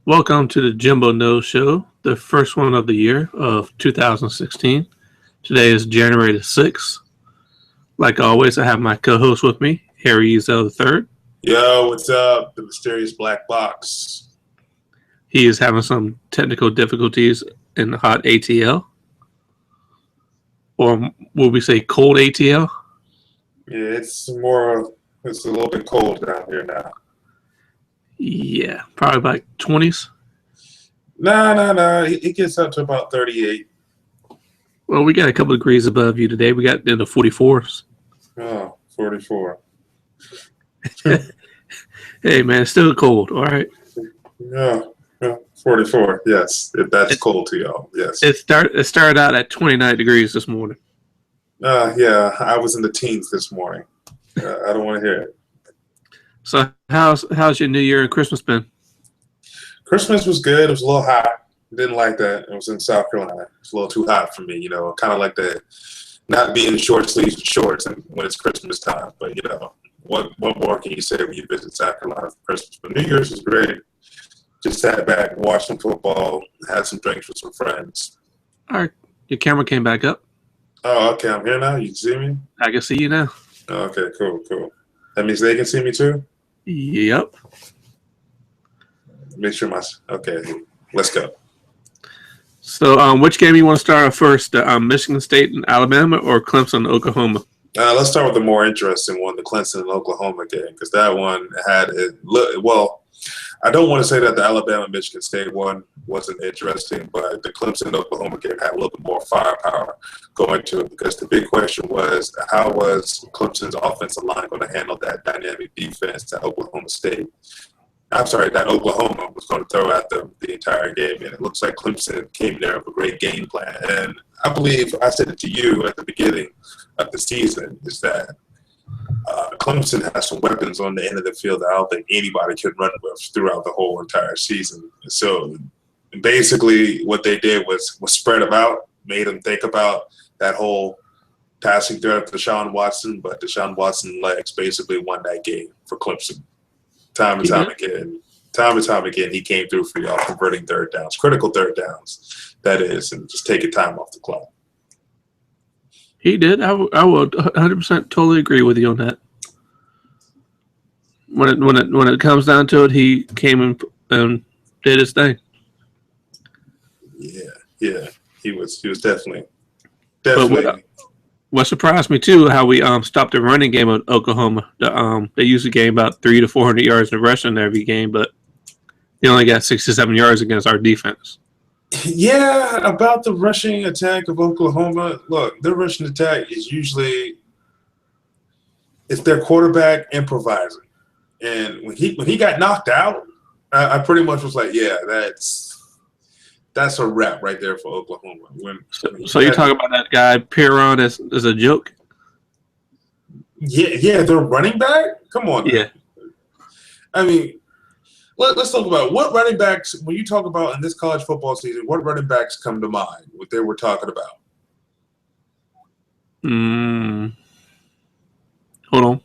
Welcome to the Jimbo No Show, the first one of the year of 2016. Today is January the 6th. Like always, I have my co-host with me, Harry Ezel III. Yo, what's up? The mysterious black box. He is having some technical difficulties in the hot ATL. Or would we say cold ATL? Yeah, it's a little bit cold down here now. Yeah, probably like 20s. Nah. It gets up to about 38. Well, we got a couple of degrees above you today. We got in the 44s. Oh, 44. Hey, man, it's still cold, all right? Yeah, 44. Yes, if that's cold to y'all. Yes. It started out at 29 degrees this morning. Yeah, I was in the teens this morning. I don't want to hear it. So how's your New Year and Christmas been? Christmas was good. It was a little hot. Didn't like that. It was in South Carolina. It's a little too hot for me, kind of like the not being short sleeves and shorts and when it's Christmas time. But, what more can you say when you visit South Carolina for Christmas? But New Year's was great. Just sat back, watched some football, had some drinks with some friends. All right. Your camera came back up. Oh, okay. I'm here now. You can see me? I can see you now. Oh, okay, cool. That means they can see me too? Yep. Make sure okay, let's go. So, which game you want to start off first? Michigan State and Alabama or Clemson and Oklahoma? Let's start with the more interesting one, the Clemson and Oklahoma game, because that one had it. Well, I don't want to say that the Alabama-Michigan State one wasn't interesting, but the Clemson-Oklahoma game had a little bit more firepower going to it because the big question was, how was Clemson's offensive line going to handle that dynamic defense that Oklahoma was going to throw at them the entire game. And it looks like Clemson came there with a great game plan. And I believe I said it to you at the beginning of the season, is that Clemson has some weapons on the end of the field that I don't think anybody can run with throughout the whole entire season. So basically what they did was spread them out, made them think about that whole passing threat of Deshaun Watson, but Deshaun Watson legs basically won that game for Clemson. Time and time again, he came through for y'all, converting third downs, critical third downs, that is, and just taking time off the clock. He did. I would 100% totally agree with you on that. When it comes down to it, he came and did his thing. Yeah, he was definitely. What surprised me too, how we stopped the running game of Oklahoma. They usually gain about 300 to 400 yards in rushing every game, but they only got 67 yards against our defense. Yeah, about the rushing attack of Oklahoma. Look, their rushing attack is usually it's their quarterback improvising, and when he got knocked out, I pretty much was like, yeah, that's a wrap right there for Oklahoma. So you're talking about that guy Piron as a joke? Yeah, their running back. Come on, yeah. I mean, let's talk about what running backs. When you talk about in this college football season, what running backs come to mind? What they were talking about? Hold on,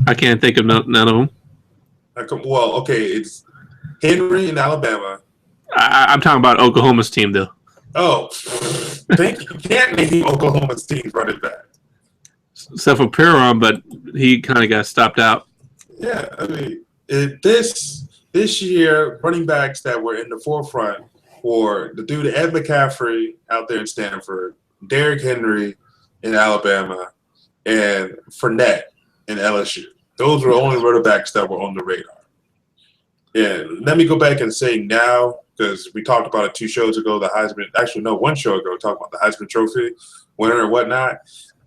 I can't think of none of them. It's Henry in Alabama. I'm talking about Oklahoma's team, though. Oh, thank you. You can't name Oklahoma's team running back. Except for Piron, but he kind of got stopped out. Yeah, I mean, this year, running backs that were in the forefront were the dude Ed McCaffrey out there in Stanford, Derrick Henry in Alabama, and Fournette in LSU. Those were the only running backs that were on the radar. And let me go back and say now, because we talked about it 2 shows ago, the Heisman – actually, no, 1 show ago, we talked about the Heisman Trophy winner and whatnot.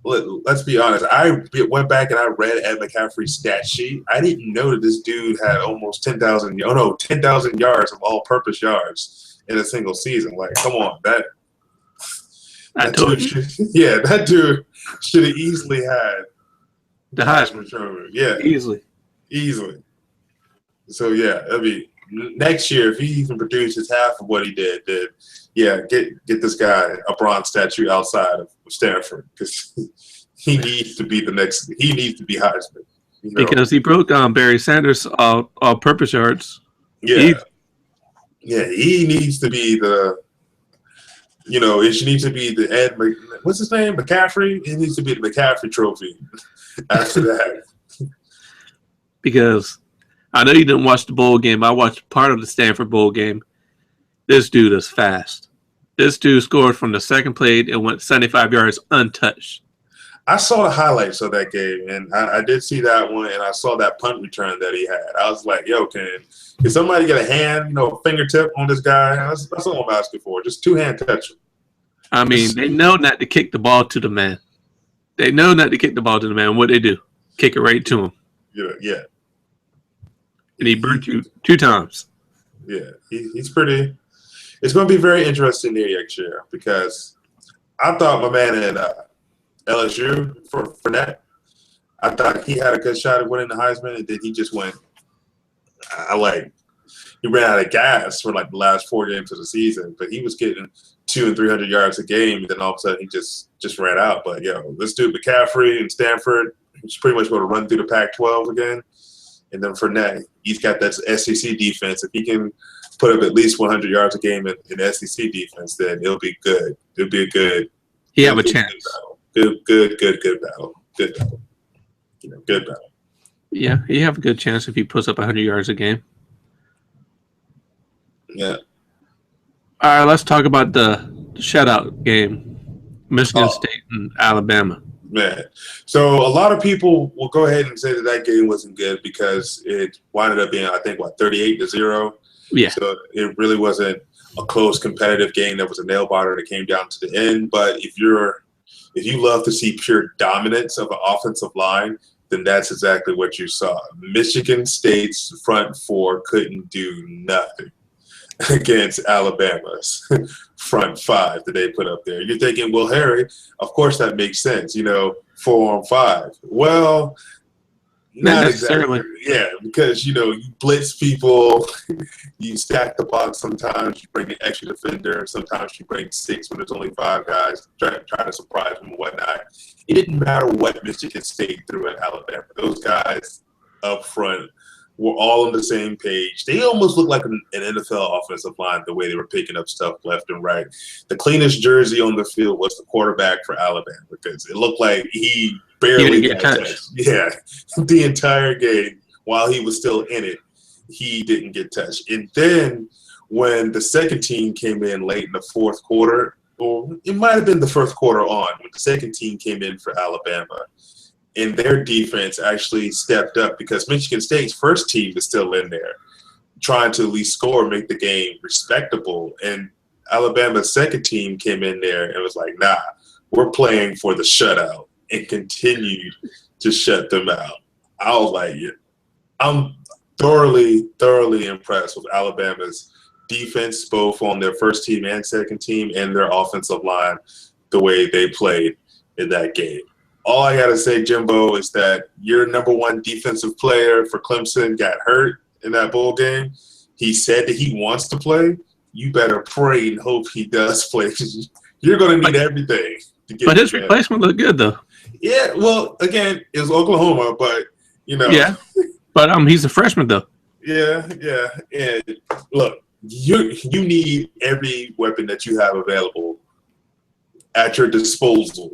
Let's be honest. I went back and I read Ed McCaffrey's stat sheet. I didn't know that this dude had almost 10,000 yards of all-purpose yards in a single season. Like, come on. That dude should have easily had the Heisman Trophy. Yeah. Easily. So, yeah, I mean, next year, if he even produces half of what he did, then, yeah, get this guy a bronze statue outside of Stanford because he needs to be he needs to be Heisman. Because he broke Barry Sanders' all-purpose yards. Yeah. Yeah, he needs to be the. It needs to be the what's his name? McCaffrey. It needs to be the McCaffrey Trophy. After that, Because I know you didn't watch the bowl game. I watched part of the Stanford bowl game. This dude is fast. This dude scored from the second play and went 75 yards untouched. I saw the highlights of that game, and I did see that one, and I saw that punt return that he had. I was like, yo, can somebody get a hand, fingertip on this guy? That's all I'm asking for. Just two-hand touch him. I mean, they know not to kick the ball to the man. They know not to kick the ball to the man. What they do? Kick it right to him. Yeah. And he burnt you 2 times. Yeah, he's pretty. It's going to be very interesting next year because I thought my man at LSU for Fournette, I thought he had a good shot at winning the Heisman, and then he just went. He ran out of gas for the last 4 games of the season, but he was getting 200 and 300 yards a game, and then all of a sudden he just ran out. But let's do McCaffrey and Stanford. He's pretty much going to run through the Pac-12 again, and then Fournette, he's got that SEC defense. If he can put up at least 100 yards a game in SEC defense, then it'll be good. It'll be a good. He have a chance. Good battle. Good battle. Good battle. Yeah, he have a good chance if he puts up 100 yards a game. Yeah. All right, let's talk about the shutout game, Michigan State and Alabama. Man, so a lot of people will go ahead and say that game wasn't good because it wound up being, I think, 38-0. Yeah. So it really wasn't a close competitive game. That was a nail biter that came down to the end. But if you love to see pure dominance of an offensive line, then that's exactly what you saw. Michigan State's front four couldn't do nothing against Alabama's front five that they put up there. You're thinking, well, Harry, of course that makes sense, 4-on-5. Well, not necessarily. Exactly. Yeah, because, you blitz people, you stack the box sometimes, you bring an extra defender, sometimes you bring 6 when there's only 5 guys, try to surprise them and whatnot. It didn't matter what Michigan State threw at Alabama. Those guys up front were all on the same page. They almost looked like an NFL offensive line the way they were picking up stuff left and right. The cleanest jersey on the field was the quarterback for Alabama because it looked like he barely got touched. Yeah, the entire game while he was still in it, he didn't get touched. And then when the second team came in late in the fourth quarter, or it might have been the first quarter on, when the second team came in for Alabama, and their defense actually stepped up because Michigan State's first team is still in there trying to at least score, make the game respectable. And Alabama's second team came in there and was like, nah, we're playing for the shutout, and continued to shut them out. I was like, yeah, I'm thoroughly impressed with Alabama's defense, both on their first team and second team, and their offensive line, the way they played in that game. All I got to say, Jimbo, is that your number one defensive player for Clemson got hurt in that bowl game. He said that he wants to play. You better pray and hope he does play because you're going to need everything to get. But his replacement looked good, though. Yeah, well, again, it was Oklahoma, but, Yeah, but he's a freshman, though. Yeah. And, look, you need every weapon that you have available at your disposal.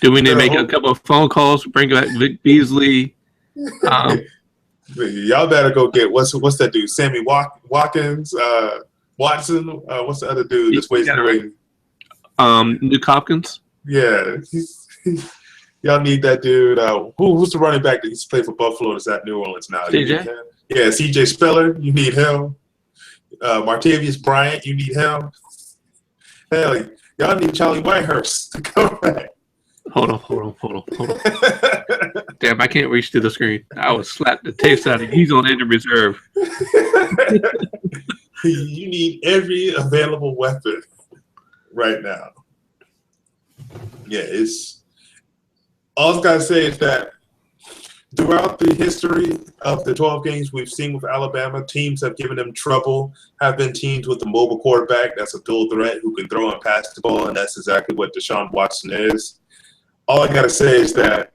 Do we need to make a couple of phone calls, bring back Vic Beasley? Y'all better go get what's that dude? Sammy Watkins, Watson. What's the other dude that's waiting? Luke Hopkins. Yeah, y'all need that dude. Who's the running back that used to play for Buffalo? That's at New Orleans now. CJ. Yeah, CJ Spiller. You need him. Martavius Bryant. You need him. Hell, y'all need Charlie Whitehurst to come back. Hold on. Damn, I can't reach to the screen. I would slap the taste out of him. He's on injured reserve. You need every available weapon right now. Yeah, all I've got to say is that throughout the history of the 12 games we've seen with Alabama, teams have given them trouble, have been teams with a mobile quarterback that's a dual threat who can throw and pass the ball, and that's exactly what Deshaun Watson is. All I got to say is that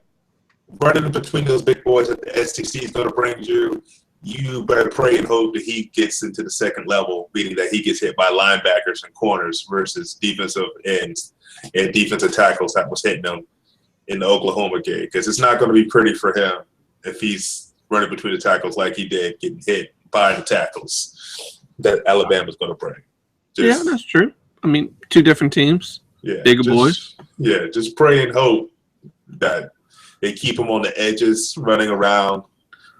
running between those big boys that the SEC is going to bring you, you better pray and hope that he gets into the second level, meaning that he gets hit by linebackers and corners versus defensive ends and defensive tackles that was hitting him in the Oklahoma game, because it's not going to be pretty for him if he's running between the tackles like he did, getting hit by the tackles that Alabama's going to bring. Yeah, that's true. I mean, two different teams, bigger boys. Yeah, just pray and hope that they keep him on the edges, running around.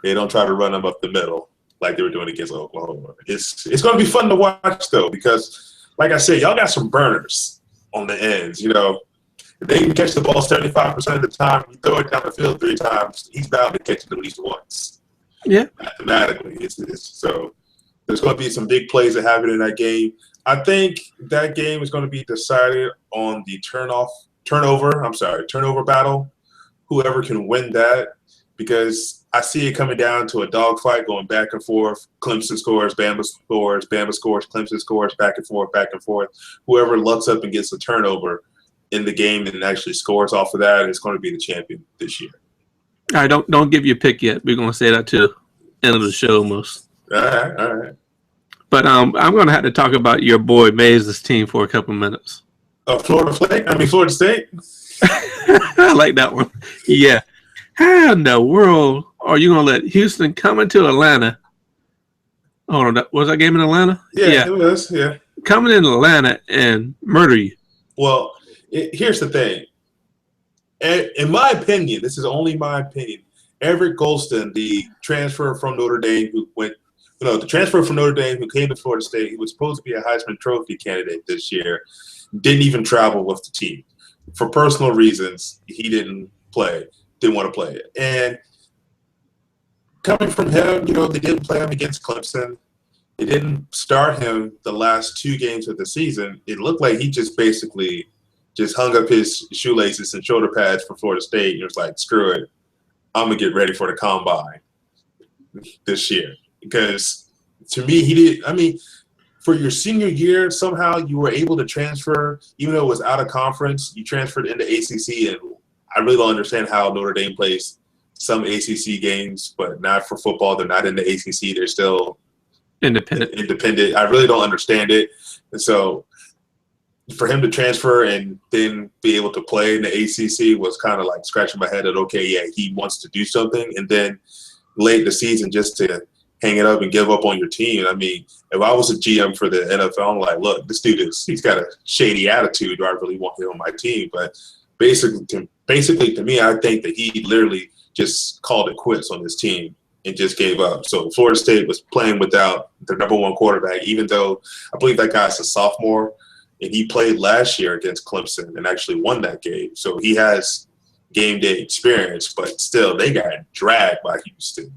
They don't try to run him up the middle like they were doing against Oklahoma. It's going to be fun to watch, though, because, like I said, y'all got some burners on the ends. You know, if they can catch the ball 75% of the time, you throw it down the field 3 times, he's bound to catch it at least once. Yeah. Mathematically. So there's going to be some big plays that happen in that game. I think that game is going to be decided on the turnover battle. Whoever can win that, because I see it coming down to a dogfight going back and forth. Clemson scores, Bama scores, Clemson scores, back and forth. Whoever lucks up and gets a turnover in the game and actually scores off of that is going to be the champion this year. All right, don't give you a pick yet. We're going to say that to the end of the show almost. All right. But I'm going to have to talk about your boy Mays' team for a couple minutes. Florida State? I like that one. Yeah. How in the world are you going to let Houston come into Atlanta? Hold on. Was that game in Atlanta? Yeah, it was, yeah. Coming into Atlanta and murder you. Well, here's the thing. In my opinion, this is only my opinion, Everett Golston, the transfer from Notre Dame who came to Florida State, he was supposed to be a Heisman Trophy candidate this year, didn't even travel with the team. For personal reasons, he didn't want to play it. And coming from him, they didn't play him against Clemson. They didn't start him the last 2 games of the season. It looked like he just basically just hung up his shoelaces and shoulder pads for Florida State. He was like, screw it. I'm going to get ready for the combine this year. Because to me, for your senior year, somehow you were able to transfer, even though it was out of conference, you transferred into ACC. And I really don't understand how Notre Dame plays some ACC games, but not for football. They're not in the ACC. They're still independent. I really don't understand it. And so for him to transfer and then be able to play in the ACC was kind of like scratching my head that, okay, yeah, he wants to do something. And then late in the season just to hang it up and give up on your team. I mean, if I was a GM for the NFL, I'm like, look, this dude he's got a shady attitude. Do I really want him on my team? But basically to me, I think that he literally just called it quits on this team and just gave up. So Florida State was playing without their number 1 quarterback, even though I believe that guy's a sophomore, and he played last year against Clemson and actually won that game. So he has game day experience, but still they got dragged by Houston.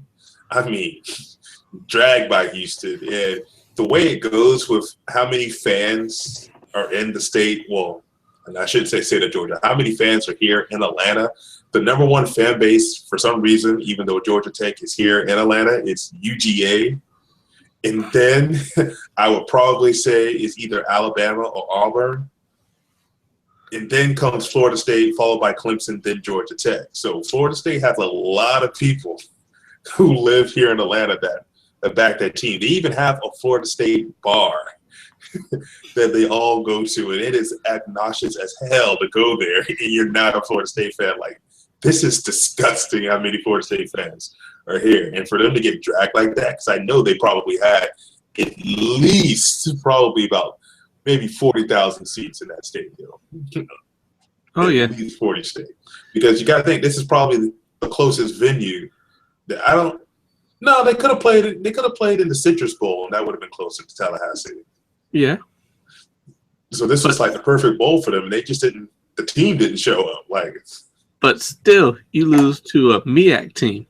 Dragged by Houston. And the way it goes with how many fans are in the state, well, and I shouldn't say state of Georgia, how many fans are here in Atlanta? The number 1 fan base, for some reason, even though Georgia Tech is here in Atlanta, it's UGA. And then I would probably say it's either Alabama or Auburn. And then comes Florida State, followed by Clemson, then Georgia Tech. So Florida State has a lot of people who live here in Atlanta that back that team. They even have a Florida State bar that they all go to, and it is obnoxious as hell to go there and you're not a Florida State fan. Like, this is disgusting how many Florida State fans are here. And for them to get dragged like that, because I know they probably had at least probably about maybe 40,000 seats in that stadium. Oh, yeah. At least 40 states. Because you got to think this is probably the closest venue that they could have played it. They could have played in the Citrus Bowl, and that would have been closer to Tallahassee. Yeah. So this was like the perfect bowl for them, and they just didn't. The team didn't show up. But still, you lose to a MEAC team.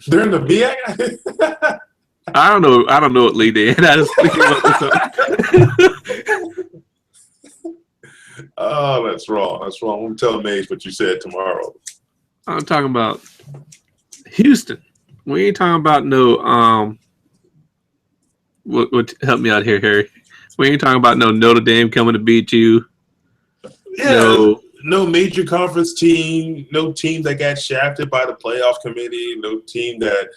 They're in the MEAC. I don't know what league they in. I just Oh, that's wrong. I'm gonna tell Mace what you said tomorrow. I'm talking about Houston. We ain't talking about no what help me out here, Harry. We ain't talking about no Notre Dame coming to beat you. Yeah, no major conference team, no team that got shafted by the playoff committee, no team that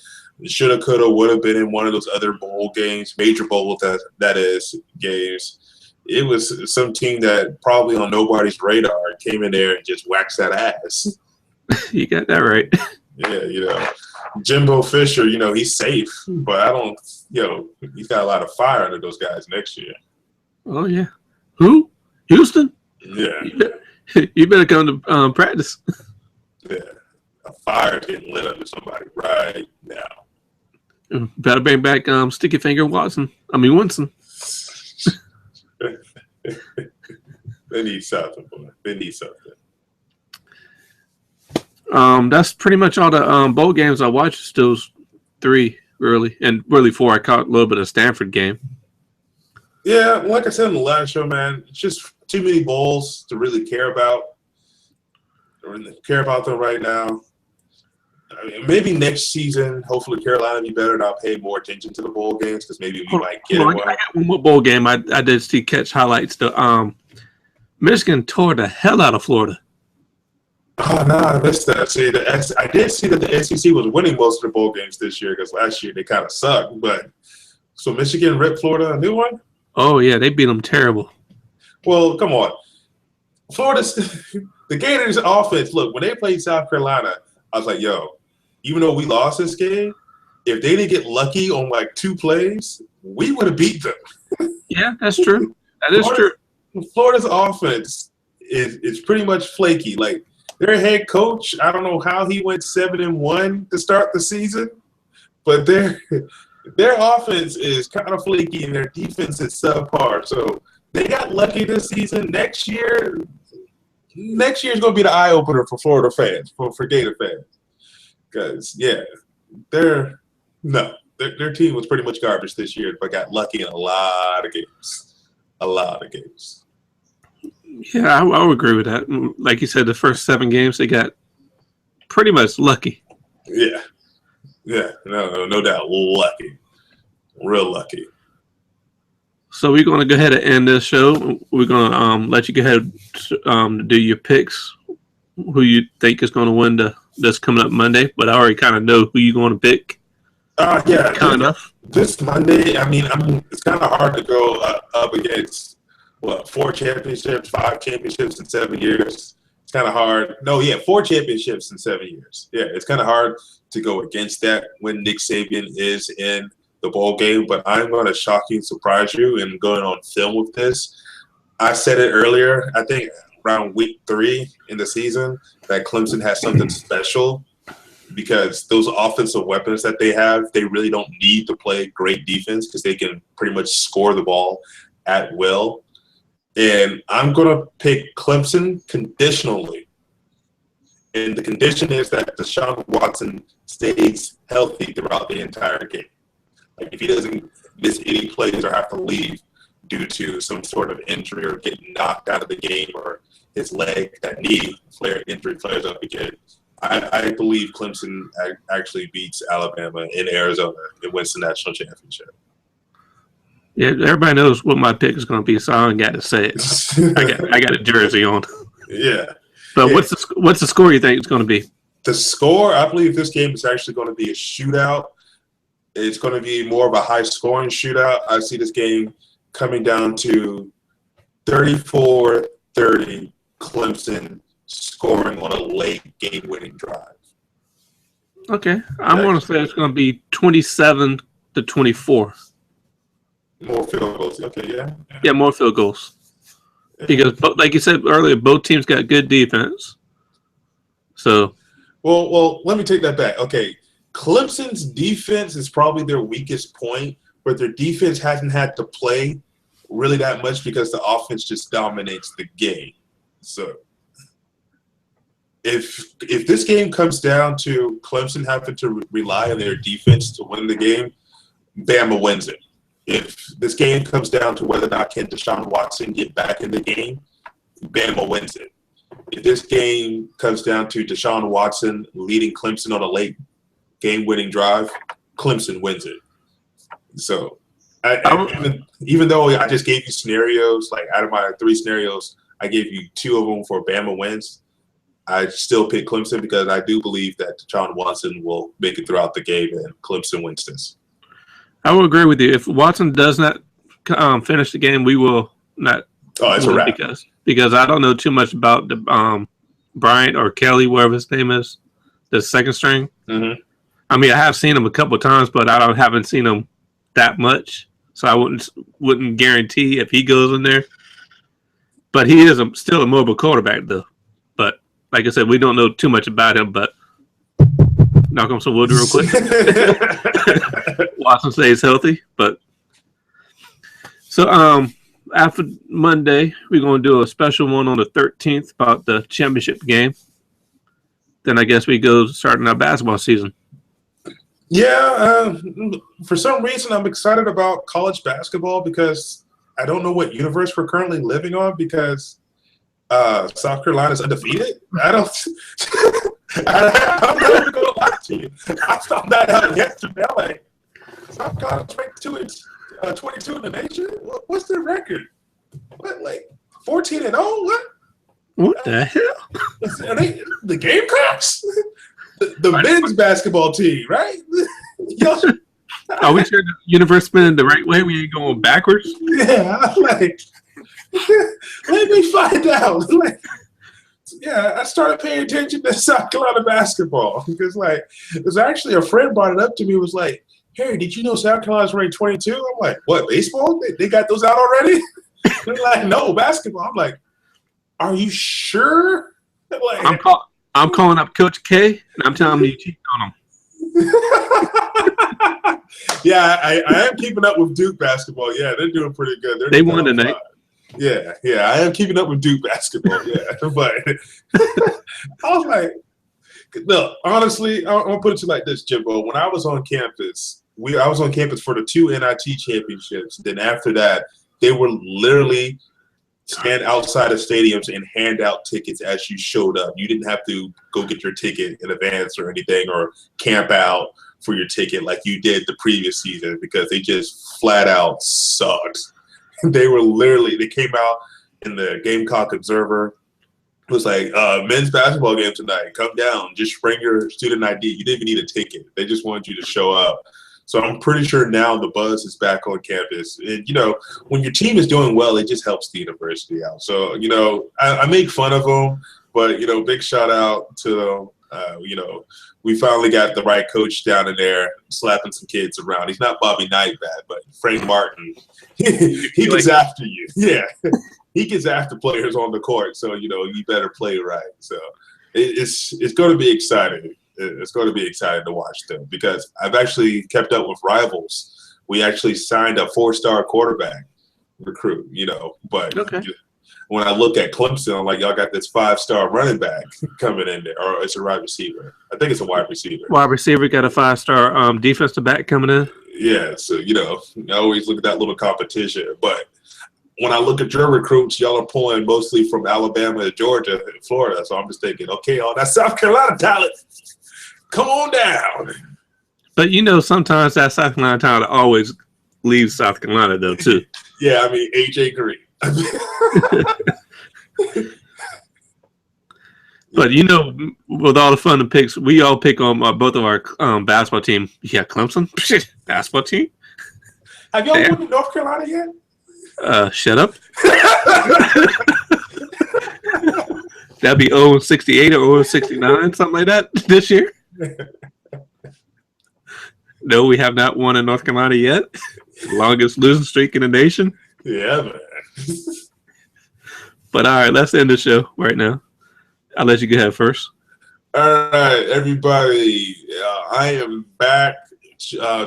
Shoulda, coulda, woulda been in one of those other bowl games, major bowl that is games. It was some team that probably on nobody's radar came in there and just waxed that ass. You got that right. Yeah, Jimbo Fisher, he's safe, but I don't, he's got a lot of fire under those guys next year. Oh yeah. Who? Houston? Yeah. You better come to practice. Yeah. A fire getting lit under somebody right now. Better bring back Sticky Finger Winston. They need something, boy. They need something. That's pretty much all the bowl games I watched. Those 3 really, and really 4. I caught a little bit of Stanford game. Yeah, like I said in the last show, man, it's just too many bowls to really care about. Or care about them right now. I mean, maybe next season, hopefully Carolina be better and I'll pay more attention to the bowl games because maybe we might get one. I got one more bowl game. I did see catch highlights. The Michigan tore the hell out of Florida. Oh, no, I missed that. See, I did see that the SEC was winning most of the bowl games this year because last year they kind of sucked. But so Michigan ripped Florida a new one? Oh, yeah, they beat them terrible. Well, come on. The Gators offense, look, when they played South Carolina, I was like, yo, even though we lost this game, if they didn't get lucky on like 2 plays, we would have beat them. Yeah, that's true. That is true. Florida's offense is pretty much flaky. Like, their head coach, I don't know how he went 7-1 to start the season, but their offense is kind of flaky and their defense is subpar. So they got lucky this season. Next year is going to be the eye opener for Florida fans, for Gator fans, because their team was pretty much garbage this year, but got lucky in a lot of games. Yeah, I would agree with that. Like you said, the first 7 games, they got pretty much lucky. Yeah, no doubt, lucky, real lucky. So we're going to go ahead and end this show. We're going to let you go ahead and do your picks, who you think is going to win this coming up Monday. But I already kind of know who you're going to pick. Yeah, kind of. This Monday, it's kind of hard to go up against 4 championships, 5 championships in 7 years. It's kind of hard. No, 4 championships in 7 years. Yeah, it's kind of hard to go against that when Nick Saban is in the bowl game. But I'm going to shock you and surprise you and going on film with this. I said it earlier, I think around week 3 in the season, that Clemson has something special because those offensive weapons that they have, they really don't need to play great defense because they can pretty much score the ball at will. And I'm going to pick Clemson conditionally. And the condition is that Deshaun Watson stays healthy throughout the entire game. Like if he doesn't miss any plays or have to leave due to some sort of injury or getting knocked out of the game or his leg, that knee injury flares up again, I believe Clemson actually beats Alabama in Arizona and wins the national championship. Yeah, everybody knows what my pick is going to be, so I ain't got to say it. I got a jersey on. Yeah. But what's the score you think it's going to be? The score, I believe this game is actually going to be a shootout. It's going to be more of a high-scoring shootout. I see this game coming down to 34-30, Clemson scoring on a late game-winning drive. Okay. I'm going to say it's going to be 27-24. More field goals. Okay, yeah. Yeah, more field goals. Because, like you said earlier, both teams got good defense. So, well, let me take that back. Okay, Clemson's defense is probably their weakest point, but their defense hasn't had to play really that much because the offense just dominates the game. So, if this game comes down to Clemson having to rely on their defense to win the game, Bama wins it. If this game comes down to whether or not can Deshaun Watson get back in the game, Bama wins it. If this game comes down to Deshaun Watson leading Clemson on a late game-winning drive, Clemson wins it. So, even though I just gave you scenarios, like out of my 3 scenarios, I gave you 2 of them for Bama wins, I still pick Clemson because I do believe that Deshaun Watson will make it throughout the game and Clemson wins this. I will agree with you. If Watson does not finish the game, we will not It's a win wrap. because I don't know too much about the Bryant or Kelly, whatever his name is, the second string. Mm-hmm. I mean, I have seen him a couple of times, but I haven't seen him that much, so I wouldn't guarantee if he goes in there. But he is still a mobile quarterback, though. But like I said, we don't know too much about him. But knock on some wood real quick. Watson stays healthy. But so after Monday, we're going to do a special one on the 13th about the championship game. Then I guess we go starting our basketball season. Yeah, for some reason I'm excited about college basketball because I don't know what universe we're currently living on because South Carolina is undefeated. I'm not even going to lie to you. I found that out yesterday. I'm like, South Carolina 22 in the nation? What's their record? What, like 14-0? What the hell? Are they the Gamecocks? The men's basketball team, right? Are we sure the universe spinning the right way? We ain't going backwards? Yeah, I'm like, let me find out. Like, yeah, I started paying attention to South Carolina basketball because, like, there's actually a friend brought it up to me. Was like, "Hey, did you know South Carolina's ranked 22?" I'm like, "What, baseball? They got those out already?" They're like, "No, basketball." I'm like, "Are you sure?" Like, I'm calling up Coach K, and I'm telling him you cheated on him. Yeah, I am keeping up with Duke basketball. Yeah, they're doing pretty good. They won tonight. Yeah, I am keeping up with Duke basketball. Yeah, but I was like, no, honestly, I'm gonna put it to you like this, Jimbo. When I was on campus, I was on campus for the 2 NIT championships. Then after that, they were literally stand outside of stadiums and hand out tickets as you showed up. You didn't have to go get your ticket in advance or anything or camp out for your ticket like you did the previous season because they just flat out sucked. They came out in the Gamecock Observer. It was like, men's basketball game tonight. Come down. Just bring your student ID. You didn't even need a ticket. They just wanted you to show up. So I'm pretty sure now the buzz is back on campus. And, when your team is doing well, it just helps the university out. So, I make fun of them, but, big shout out to them. We finally got the right coach down in there slapping some kids around. He's not Bobby Knight bad, but Frank Martin, he gets after you. Yeah, he gets after players on the court. So, you better play right. So it's going to be exciting. It's going to be exciting to watch them because I've actually kept up with rivals. We actually signed a 4-star quarterback recruit, but okay. When I look at Clemson, I'm like, y'all got this 5-star running back coming in there, or it's a wide receiver. I think it's a wide receiver. Wide receiver got a 5-star defensive back coming in. Yeah, so, I always look at that little competition. But when I look at your recruits, y'all are pulling mostly from Alabama and Georgia and Florida. So I'm just thinking, okay, all that South Carolina talent, come on down. But, sometimes that South Carolina talent always leaves South Carolina, though, too. Yeah, I mean, AJ Green. But with all the fun and picks, we all pick on both of our basketball team. Yeah, Clemson basketball team. Have y'all won in North Carolina yet? Shut up. That'd be 0-68 or 0-69, something like that this year. No, we have not won in North Carolina yet. Longest losing streak in the nation. Yeah, man. But all right, let's end the show right now. I'll let you go ahead first. All right, everybody. I am back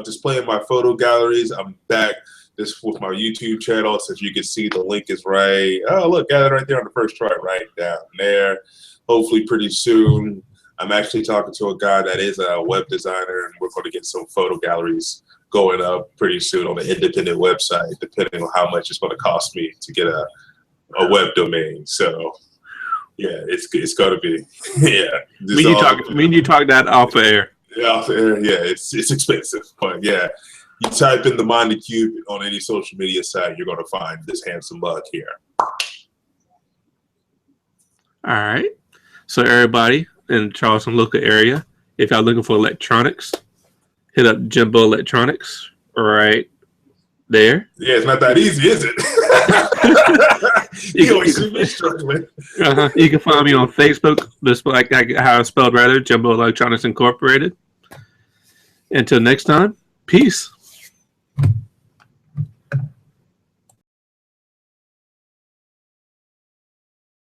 displaying my photo galleries. I'm back this with my YouTube channel. So if you can see, the link is right. Oh, look, got it right there on the first chart, right down there. Hopefully pretty soon. I'm actually talking to a guy that is a web designer, and we're going to get some photo galleries going up pretty soon on an independent website, depending on how much it's going to cost me to get a web domain. So, yeah, it's going to be, yeah. You talk that off air. Yeah, off air, yeah, it's expensive. But, yeah, you type in the Mind the Cube on any social media site, you're going to find this handsome mug here. All right. So everybody in the Charleston local area, if y'all looking for electronics, hit up Jimbo Electronics right there. Yeah, it's not that easy, is it? You always see me struggling. You can find me on Facebook, just like how I spelled rather, Jimbo Electronics Incorporated. Until next time, peace.